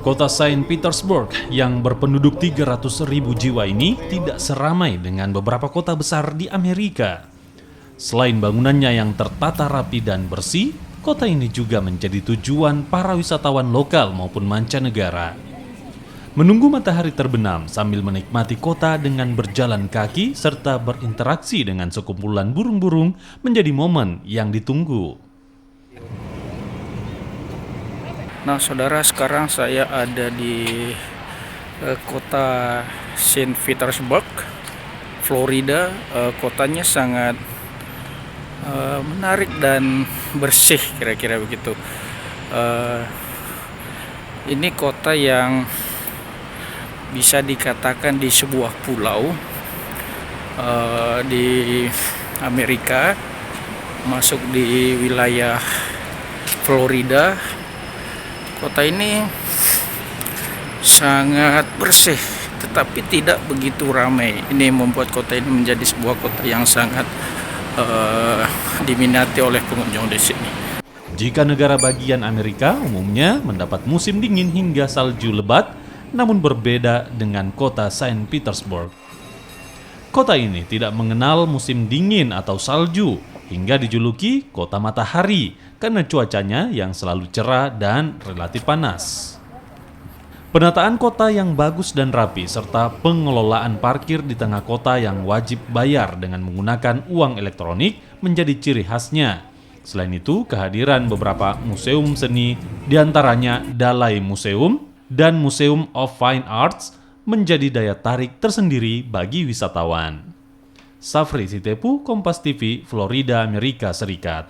Kota Saint Petersburg yang berpenduduk 300.000 jiwa ini tidak seramai dengan beberapa kota besar di Amerika. Selain bangunannya yang tertata rapi dan bersih, kota ini juga menjadi tujuan para wisatawan lokal maupun mancanegara. Menunggu matahari terbenam sambil menikmati kota dengan berjalan kaki serta berinteraksi dengan sekumpulan burung-burung menjadi momen yang ditunggu. Nah, saudara, sekarang saya ada di kota Saint Petersburg, Florida. Kotanya sangat menarik dan bersih, kira-kira begitu. Ini kota yang bisa dikatakan di sebuah pulau di Amerika, masuk di wilayah Florida. Kota ini sangat bersih, tetapi tidak begitu ramai. Ini membuat kota ini menjadi sebuah kota yang sangat diminati oleh pengunjung di sini. Jika negara bagian Amerika umumnya mendapat musim dingin hingga salju lebat, namun berbeda dengan kota Saint Petersburg. Kota ini tidak mengenal musim dingin atau salju, hingga dijuluki kota matahari karena cuacanya yang selalu cerah dan relatif panas. Penataan kota yang bagus dan rapi serta pengelolaan parkir di tengah kota yang wajib bayar dengan menggunakan uang elektronik menjadi ciri khasnya. Selain itu, kehadiran beberapa museum seni, diantaranya Dalai Museum dan Museum of Fine Arts, menjadi daya tarik tersendiri bagi wisatawan. Safri Sitepu, Kompas TV, Florida, Amerika Serikat.